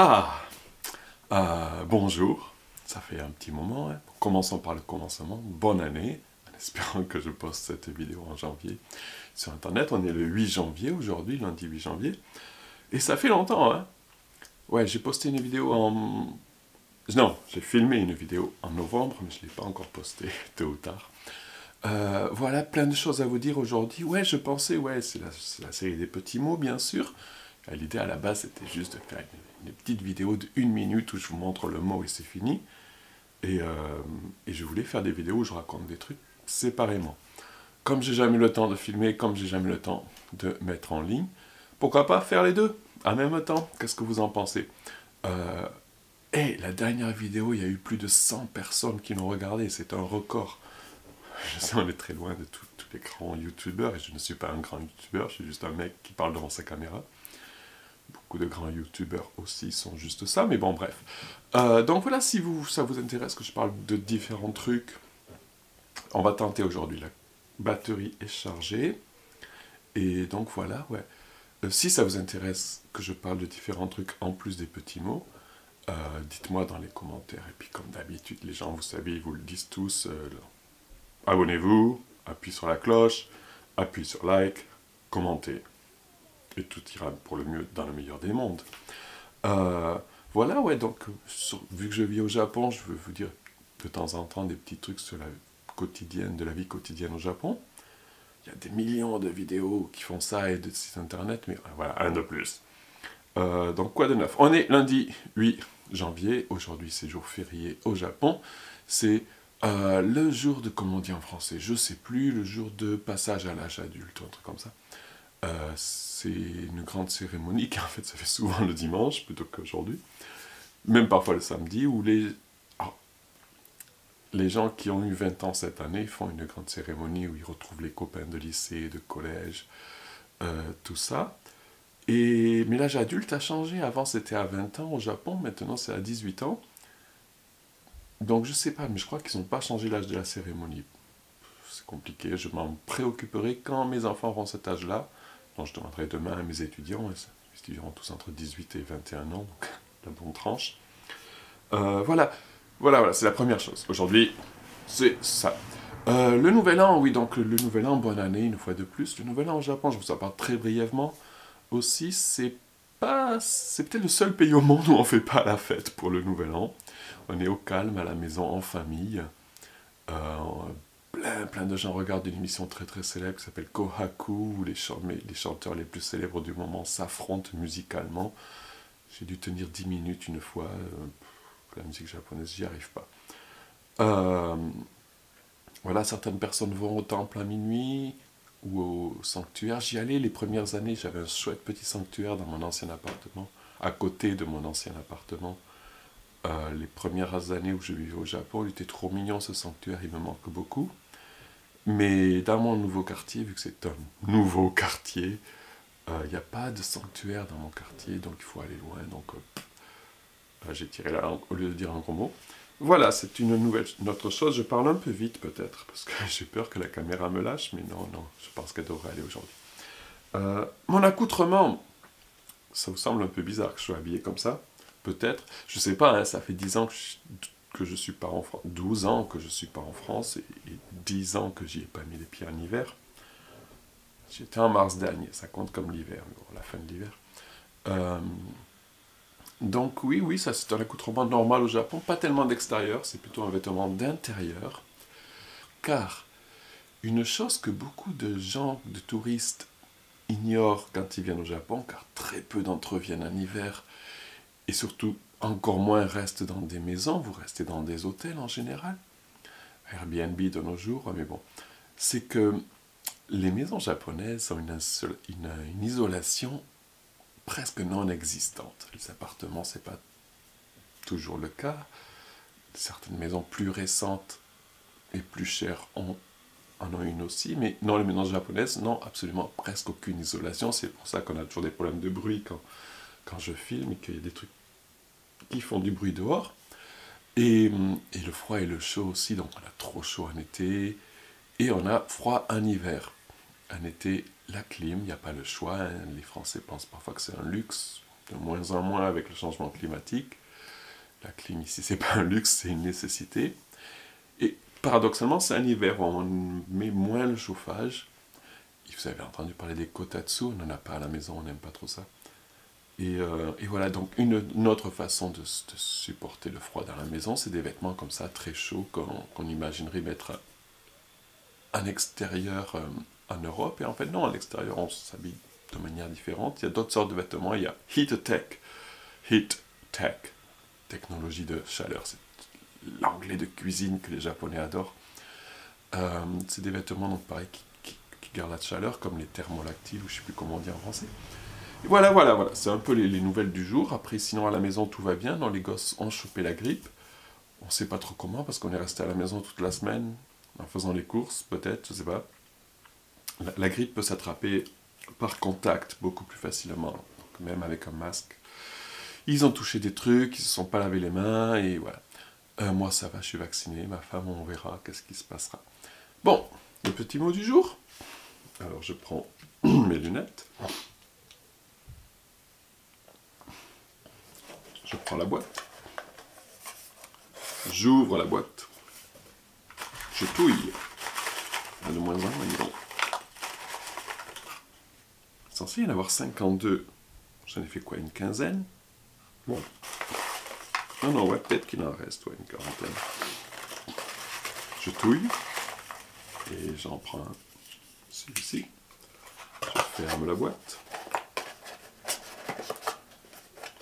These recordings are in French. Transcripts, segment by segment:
Ah, bonjour, ça fait un petit moment, hein. Commençons par le commencement, bonne année, en espérant que je poste cette vidéo en janvier sur internet. On est le 8 janvier aujourd'hui, lundi 8 janvier, et ça fait longtemps, hein. Ouais, j'ai posté une vidéo en... Non, j'ai filmé une vidéo en novembre, mais je ne l'ai pas encore postée, tôt ou tard. Voilà, plein de choses à vous dire aujourd'hui. Ouais, je pensais, ouais, c'est la série des petits mots, bien sûr. L'idée à la base, c'était juste de faire une petite vidéo de 1 minute où je vous montre le mot et c'est fini. Et, euh, et je voulais faire des vidéos où je raconte des trucs séparément. Comme j'ai jamais eu le temps de filmer, comme j'ai jamais eu le temps de mettre en ligne, pourquoi pas faire les deux en même temps? Qu'est-ce que vous en pensez? Et la dernière vidéo, il y a eu plus de 100 personnes qui l'ont regardée, c'est un record. Je sais, on est très loin de tous les grands youtubeurs, et je ne suis pas un grand youtubeur, je suis juste un mec qui parle devant sa caméra. Beaucoup de grands youtubeurs aussi sont juste ça, mais bon, bref. Donc voilà, si ça vous intéresse que je parle de différents trucs, on va tenter aujourd'hui. La batterie est chargée, et donc voilà, ouais. Si ça vous intéresse que je parle de différents trucs en plus des petits mots, dites-moi dans les commentaires. Et puis comme d'habitude, les gens, vous savez, ils vous le disent tous, abonnez-vous, appuyez sur la cloche, appuyez sur like, commentez. Et tout ira pour le mieux dans le meilleur des mondes. Voilà, ouais, donc, vu que je vis au Japon, je veux vous dire de temps en temps des petits trucs sur de la vie quotidienne au Japon. Il y a des millions de vidéos qui font ça et de sites internet, mais voilà, un de plus. Donc, quoi de neuf? On est lundi 8 janvier, aujourd'hui c'est jour férié au Japon. C'est le jour de, comment on dit en français, je sais plus, le jour de passage à l'âge adulte, ou un truc comme ça. C'est une grande cérémonie qui en fait ça fait souvent le dimanche plutôt qu'aujourd'hui, même parfois le samedi, où les gens qui ont eu 20 ans cette année font une grande cérémonie où ils retrouvent les copains de lycée, de collège, tout ça. Mais l'âge adulte a changé, avant c'était à 20 ans au Japon, maintenant c'est à 18 ans. Donc je sais pas, mais je crois qu'ils n'ont pas changé l'âge de la cérémonie. C'est compliqué, je m'en préoccuperai quand mes enfants auront cet âge-là. Donc je demanderai demain à mes étudiants, ils étudieront tous entre 18 et 21 ans, donc la bonne tranche. Voilà, c'est la première chose. Aujourd'hui, c'est ça. Le nouvel an, oui, donc le nouvel an, bonne année, une fois de plus. Le nouvel an au Japon, je vous en parle très brièvement. Aussi, c'est peut-être le seul pays au monde où on ne fait pas la fête pour le nouvel an. On est au calme, à la maison, en famille. Euh, plein de gens regardent une émission très très célèbre qui s'appelle Kohaku, où les chanteurs les plus célèbres du moment s'affrontent musicalement. J'ai dû tenir 10 minutes une fois. La musique japonaise, j'y arrive pas. Euh, voilà, certaines personnes vont au temple à minuit ou au sanctuaire. J'y allais les premières années, j'avais un chouette petit sanctuaire dans mon ancien appartement, à côté de mon ancien appartement. Les premières années où je vivais au Japon, il était trop mignon ce sanctuaire, il me manque beaucoup. Mais dans mon nouveau quartier, vu que c'est un nouveau quartier, il n'y a pas de sanctuaire dans mon quartier, donc il faut aller loin. Donc j'ai tiré là au lieu de dire un gros mot. Voilà, c'est une autre chose. Je parle un peu vite peut-être, parce que j'ai peur que la caméra me lâche, mais non, je pense qu'elle devrait aller aujourd'hui. Mon accoutrement, ça vous semble un peu bizarre que je sois habillé comme ça? Peut-être. Je sais pas, hein, ça fait 10 ans que je suis pas en France, 12 ans que je suis pas en France, et 10 ans que j'y ai pas mis les pieds en hiver. J'étais en mars dernier, ça compte comme l'hiver, la fin de l'hiver. Euh, donc oui, ça c'est un accoutrement normal au Japon, pas tellement d'extérieur, c'est plutôt un vêtement d'intérieur, car une chose que beaucoup de gens, de touristes, ignorent quand ils viennent au Japon, car très peu d'entre eux viennent en hiver, et surtout encore moins restent dans des maisons, vous restez dans des hôtels en général, Airbnb de nos jours, mais bon, c'est que les maisons japonaises ont une isolation presque non existante. Les appartements, c'est pas toujours le cas. Certaines maisons plus récentes et plus chères en ont une aussi, mais non, les maisons japonaises n'ont absolument presque aucune isolation. C'est pour ça qu'on a toujours des problèmes de bruit quand je filme et qu'il y a des trucs qui font du bruit dehors. Et le froid et le chaud aussi, donc on a trop chaud en été et on a froid en hiver. En été, la clim, il n'y a pas le choix, hein. Les Français pensent parfois que c'est un luxe, de moins en moins avec le changement climatique. La clim ici, c'est pas un luxe, c'est une nécessité. Et paradoxalement, c'est un hiver où on met moins le chauffage. Vous avez entendu parler des kotatsu, on n'en a pas à la maison, on n'aime pas trop ça. Et voilà, donc une autre façon de supporter le froid dans la maison, c'est des vêtements comme ça, très chauds, qu'on imaginerait mettre en extérieur en Europe. Et en fait, non, à l'extérieur, on s'habille de manière différente. Il y a d'autres sortes de vêtements. Il y a Heat Tech, technologie de chaleur. C'est l'anglais de cuisine que les Japonais adorent. C'est des vêtements, donc pareil, qui gardent la chaleur, comme les thermolactiles, ou je ne sais plus comment on dit en français. Et voilà, c'est un peu les nouvelles du jour. Après, sinon, à la maison, tout va bien. Non, les gosses ont chopé la grippe. On ne sait pas trop comment, parce qu'on est resté à la maison toute la semaine, en faisant les courses, peut-être, je ne sais pas. La grippe peut s'attraper par contact beaucoup plus facilement, donc même avec un masque. Ils ont touché des trucs, ils ne se sont pas lavé les mains, et voilà. Moi, ça va, je suis vacciné. Ma femme, on verra qu'est-ce qui se passera. Bon, le petit mot du jour. Alors, je prends mes lunettes. Je prends la boîte. J'ouvre la boîte. Je touille. De moins en moins, donc. Censé y en avoir 52. J'en ai fait quoi, une quinzaine? Bon. Non, non, ouais, peut-être qu'il en reste, ouais, une quarantaine. Je touille. Et j'en prends celui-ci. Je ferme la boîte.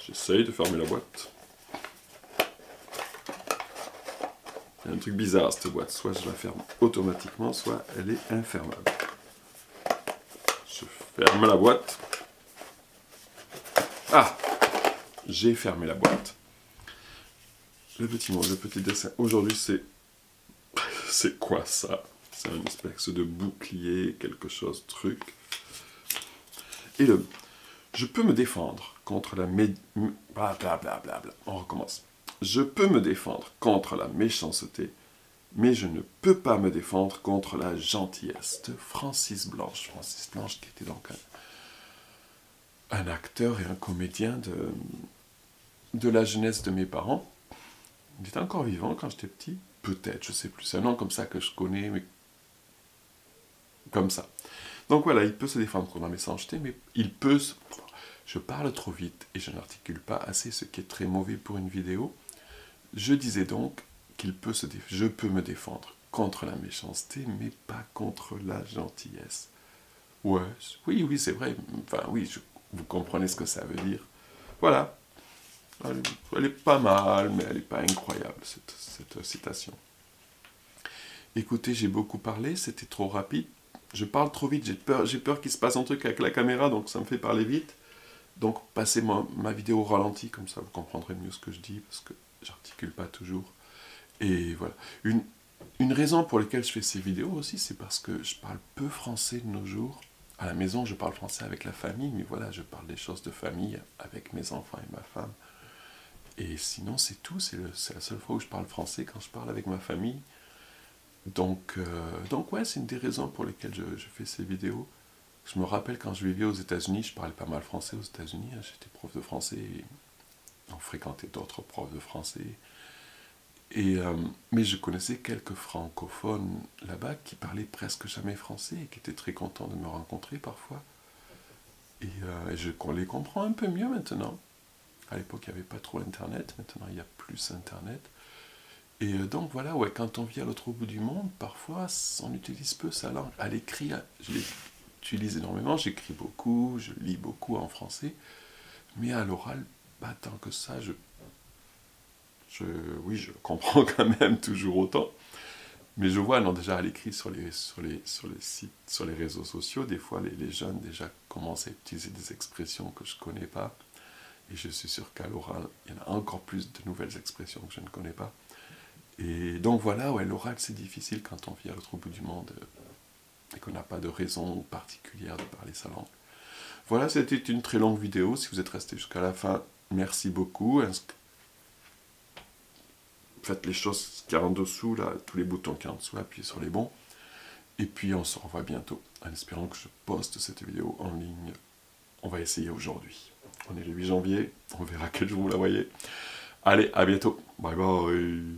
J'essaye de fermer la boîte. Il y a un truc bizarre, cette boîte. Soit je la ferme automatiquement, soit elle est infermable. Je ferme la boîte. Ah! J'ai fermé la boîte. Le petit mot, le petit dessin. Aujourd'hui, c'est... C'est quoi ça? C'est une espèce de bouclier, quelque chose, truc. Et le... Je peux me défendre contre la... Blablabla. On recommence. Je peux me défendre contre la méchanceté, mais je ne peux pas me défendre contre la gentillesse de Francis Blanche. Francis Blanche qui était donc un acteur et un comédien de la jeunesse de mes parents. Il était encore vivant quand j'étais petit. Peut-être, je sais plus. C'est un nom comme ça que je connais, mais comme ça. Donc voilà, il peut se défendre contre la méchanceté, mais il peut... Je parle trop vite et je n'articule pas assez, ce qui est très mauvais pour une vidéo. Je disais donc je peux me défendre contre la méchanceté, mais pas contre la gentillesse. Ouais, oui, c'est vrai. Enfin, oui, vous comprenez ce que ça veut dire. Voilà. Elle est pas mal, mais elle n'est pas incroyable, cette citation. Écoutez, j'ai beaucoup parlé, c'était trop rapide. Je parle trop vite, j'ai peur qu'il se passe un truc avec la caméra, donc ça me fait parler vite. Donc, passez ma vidéo au ralenti, comme ça vous comprendrez mieux ce que je dis, parce que j'articule pas toujours. Et voilà. Une raison pour laquelle je fais ces vidéos aussi, c'est parce que je parle peu français de nos jours. À la maison, je parle français avec la famille, mais voilà, je parle des choses de famille avec mes enfants et ma femme. Et sinon, c'est tout. C'est la seule fois où je parle français, quand je parle avec ma famille. Donc ouais, c'est une des raisons pour lesquelles je fais ces vidéos. Je me rappelle quand je vivais aux États-Unis, je parlais pas mal français aux États-Unis. J'étais prof de français et on fréquentait d'autres profs de français. Mais je connaissais quelques francophones là-bas qui parlaient presque jamais français et qui étaient très contents de me rencontrer parfois. Et je les comprends un peu mieux maintenant. À l'époque, il n'y avait pas trop Internet. Maintenant, il y a plus Internet. Et donc voilà, ouais, quand on vit à l'autre bout du monde, parfois, on utilise peu sa langue. À l'écrit, je l'utilise énormément, j'écris beaucoup, je lis beaucoup en français. Mais à l'oral, pas tant que ça, oui, je comprends quand même toujours autant. Mais je vois, non, déjà à l'écrit sur les sites, sur les réseaux sociaux, des fois les jeunes déjà commencent à utiliser des expressions que je ne connais pas. Et je suis sûr qu'à l'oral, il y en a encore plus de nouvelles expressions que je ne connais pas. Et donc voilà, ouais, l'oral c'est difficile quand on vit à l'autre bout du monde et qu'on n'a pas de raison particulière de parler sa langue. Voilà, c'était une très longue vidéo. Si vous êtes resté jusqu'à la fin, merci beaucoup. Faites les choses qu'il y a en dessous, là, tous les boutons qu'il y a en dessous, appuyez sur les bons. Et puis on se revoit bientôt, en espérant que je poste cette vidéo en ligne. On va essayer aujourd'hui. On est le 8 janvier, on verra quel jour vous la voyez. Allez, à bientôt. Bye bye.